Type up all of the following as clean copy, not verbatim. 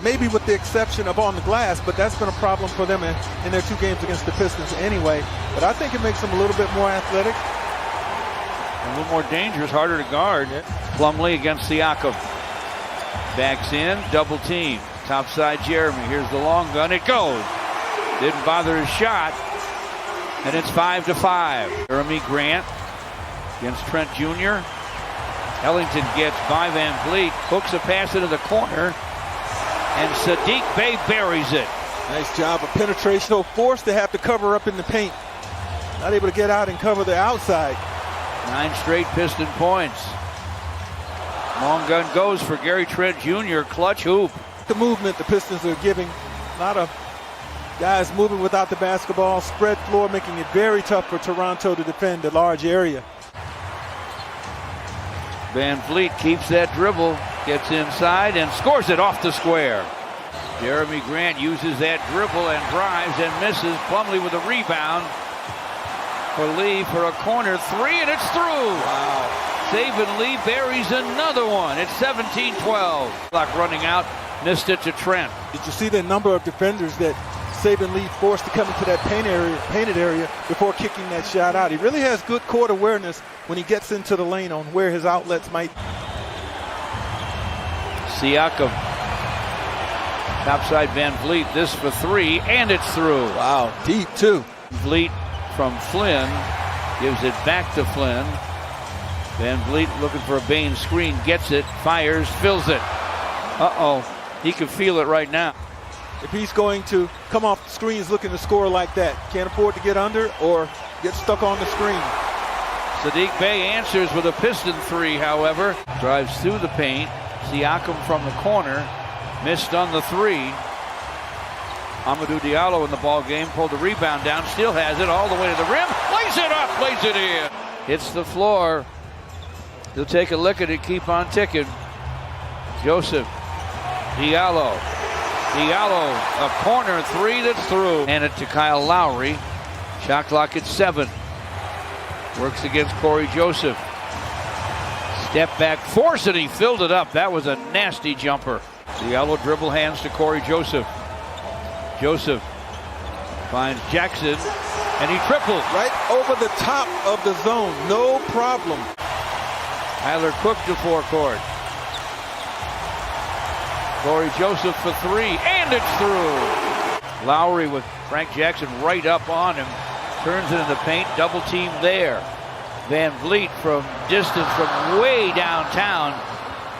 maybe with the exception of on the glass, but that's been a problem for them in their 2 games against the Pistons anyway. But I think it makes them a little bit more athletic. A little more dangerous, harder to guard. Plumlee against Siakam. Backs in, double team. Top side Jeremy, here's the long gun, it goes. Didn't bother his shot, and it's 5-5. Jeremy Grant against Trent Jr. Ellington gets by Van Vliet, hooks a pass into the corner, and Saddiq Bey buries it. Nice job of penetration. So forced to have to cover up in the paint. Not able to get out and cover the outside. 9 straight Piston points. Long gun goes for Gary Trent Jr. Clutch hoop. The movement the Pistons are giving. A lot of guys moving without the basketball. Spread floor, making it very tough for Toronto to defend a large area. Van Vliet keeps that dribble, gets inside and scores it off the square. Jeremy Grant uses that dribble and drives and misses. Plumlee with a rebound for Lee for a corner 3, and it's through. Wow. Saban Lee buries another one. It's 17-12. Clock running out, missed it to Trent. Did you see the number of defenders that Saban Lee forced to come into that painted area before kicking that shot out? He really has good court awareness when he gets into the lane on where his outlets might. Siakam. Topside Van Vliet, this for 3, and it's through. Wow, deep too. Vliet from Flynn, gives it back to Flynn. Van Vliet looking for a Bain screen, gets it, fires, fills it. Uh-oh, he can feel it right now. If he's going to come off the screens looking to score like that, can't afford to get under or get stuck on the screen. Saddiq Bey answers with a Piston 3, however. Drives through the paint. Siakam from the corner. Missed on the 3. Amadou Diallo in the ball game. Pulled the rebound down. Still has it all the way to the rim. Lays it up. Lays it in. Hits the floor. He'll take a look at it. Keep on ticking. Joseph. Diallo. Diallo. A corner 3 that's through. And it to Kyle Lowry. Shot clock at 7. Works against Corey Joseph. Step back, force it, he filled it up. That was a nasty jumper. Diallo dribble hands to Corey Joseph. Joseph finds Jackson, and he triples. Right over the top of the zone, no problem. Tyler Cook to forecourt. Corey Joseph for 3, and it's through. Lowry with Frank Jackson right up on him. Turns it in the paint, double team there. Van Vliet from distance from way downtown.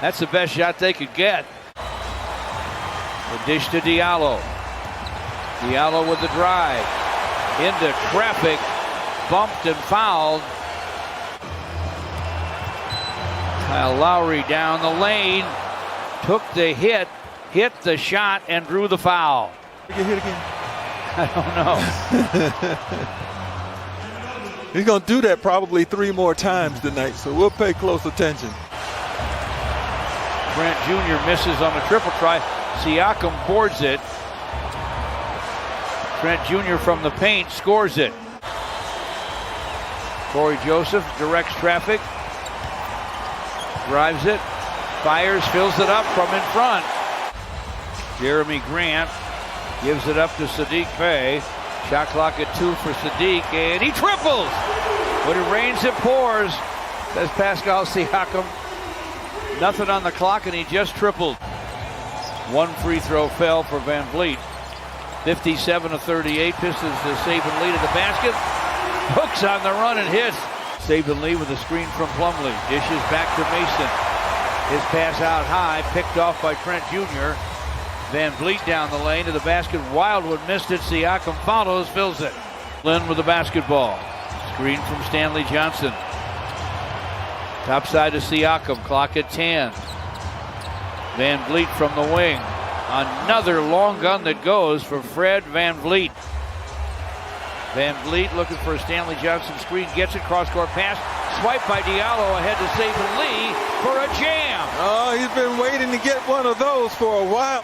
That's the best shot they could get. The dish to Diallo. Diallo with the drive. Into traffic. Bumped and fouled. Kyle Lowry down the lane. Took the hit the shot, and drew the foul. Get hit again. I don't know. He's going to do that probably 3 more times tonight, so we'll pay close attention. Trent Jr. misses on the triple try. Siakam boards it. Trent Jr. from the paint scores it. Corey Joseph directs traffic. Drives it. Fires, fills it up from in front. Jeremy Grant gives it up to Saddiq Bey. Shot clock at 2 for Saddiq, and he triples. When it rains, it pours, says Pascal Siakam. Nothing on the clock, and he just tripled. 1 free throw fell for Van Vliet. 57-38. Pistons to Saban Lee to the basket. Hooks on the run and hits. Saban Lee with a screen from Plumlee. Dishes back to Mason. His pass out high, picked off by Trent Jr. Van Vliet down the lane to the basket. Wildwood missed it. Siakam follows, fills it. Lynn with the basketball. Screen from Stanley Johnson. Top side to Siakam. Clock at 10. Van Vliet from the wing. Another long gun that goes for Fred Van Vliet. Van Vliet looking for a Stanley Johnson screen. Gets it. Cross-court pass. Swipe by Diallo ahead to Saban Lee for a jam. Oh, he's been waiting to get one of those for a while.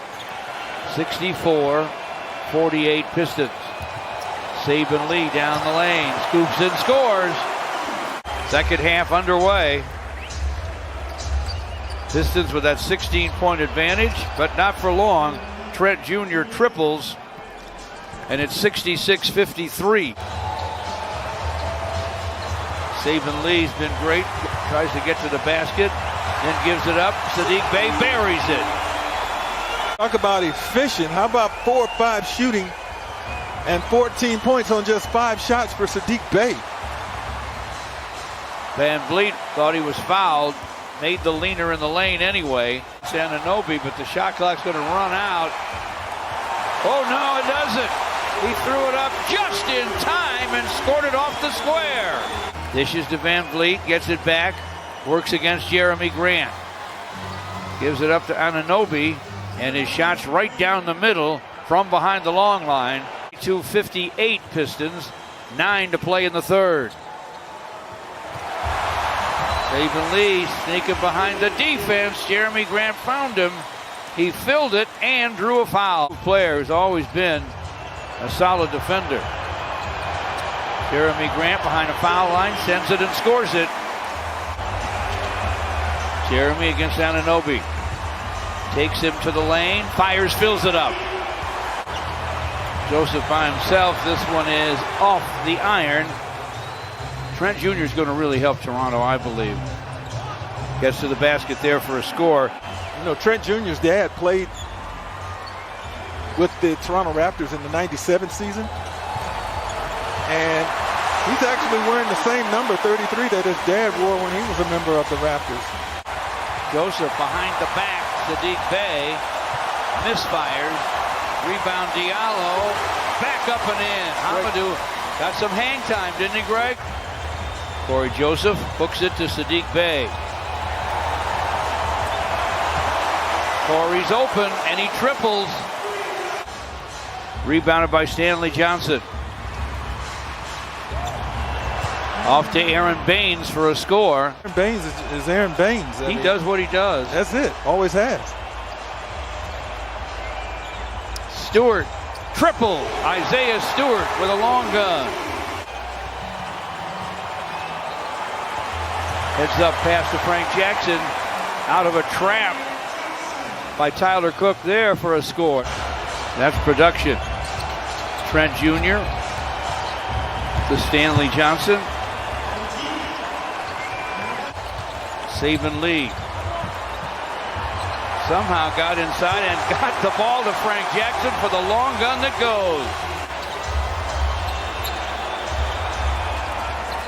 64-48 Pistons. Saban Lee down the lane. Scoops and scores. Second half underway. Pistons with that 16-point advantage, but not for long. Trent Jr. triples, and it's 66-53. Saban Lee's been great. Tries to get to the basket, then gives it up. Saddiq Bey buries it. Talk about efficient. How about 4 or 5 shooting and 14 points on just 5 shots for Saddiq Bey? Van Vliet thought he was fouled. Made the leaner in the lane anyway. It's Anunoby, but the shot clock's going to run out. Oh, no, it doesn't. He threw it up just in time and scored it off the square. Dishes to Van Vliet, gets it back, works against Jeremy Grant. Gives it up to Anunoby, and his shot's right down the middle from behind the long line. 2:58 Pistons, 9 to play in the third. Saban Lee sneaking behind the defense. Jeremy Grant found him. He filled it and drew a foul. Player who's always been a solid defender. Jeremy Grant behind a foul line, sends it and scores it. Jeremy against Anunoby. Takes him to the lane, fires, fills it up. Joseph by himself. This one is off the iron. Trent Jr. is going to really help Toronto, I believe. Gets to the basket there for a score. You know, Trent Jr.'s dad played with the Toronto Raptors in the '97 season. And he's actually wearing the same number, 33, that his dad wore when he was a member of the Raptors. Joseph behind the back. Saddiq Bey misfires. Rebound Diallo. Back up and in. Hamidou got some hang time, didn't he, Greg? Corey Joseph hooks it to Saddiq Bey. Corey's open and he triples. Rebounded by Stanley Johnson. Off to Aaron Baines for a score. Aaron Baines is Aaron Baines. He does what he does. That's it. Always has. Stewart, triple. Isaiah Stewart with a long gun. Heads up pass to Frank Jackson. Out of a trap by Tyler Cook there for a score. That's production. Trent Jr. to Stanley Johnson. Saban Lee somehow got inside and got the ball to Frank Jackson for the long gun that goes.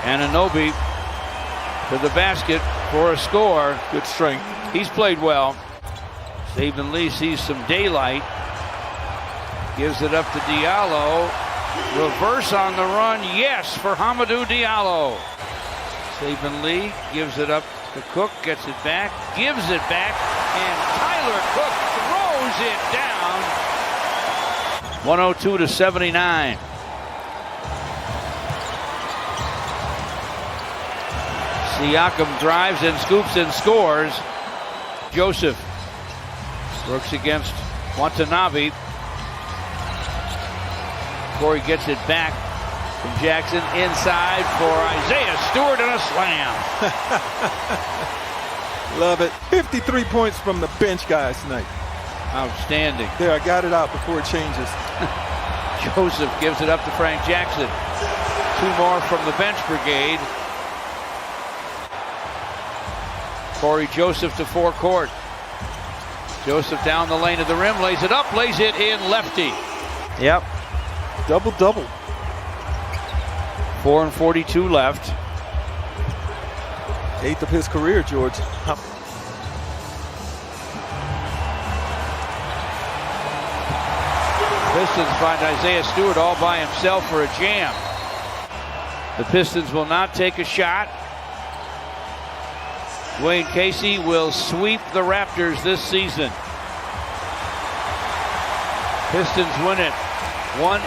Anunoby to the basket for a score. Good strength. He's played well. Saban Lee sees some daylight. Gives it up to Diallo. Reverse on the run, yes, for Hamidou Diallo. Saban Lee gives it up to Cook, gets it back, gives it back, and Tyler Cook throws it down. 102-79. Siakam drives and scoops and scores. Joseph works against Watanabe. Corey gets it back from Jackson inside for Isaiah Stewart and a slam. Love it. 53 points from the bench guys tonight. Outstanding. There, I got it out before it changes. Joseph gives it up to Frank Jackson. 2 more from the bench brigade. Corey Joseph to forecourt. Joseph down the lane of the rim, lays it up, lays it in lefty. Yep. Double-double. 4:42 left. 8th of his career, George. Pistons find Isaiah Stewart all by himself for a jam. The Pistons will not take a shot. Dwayne Casey will sweep the Raptors this season. Pistons win it 1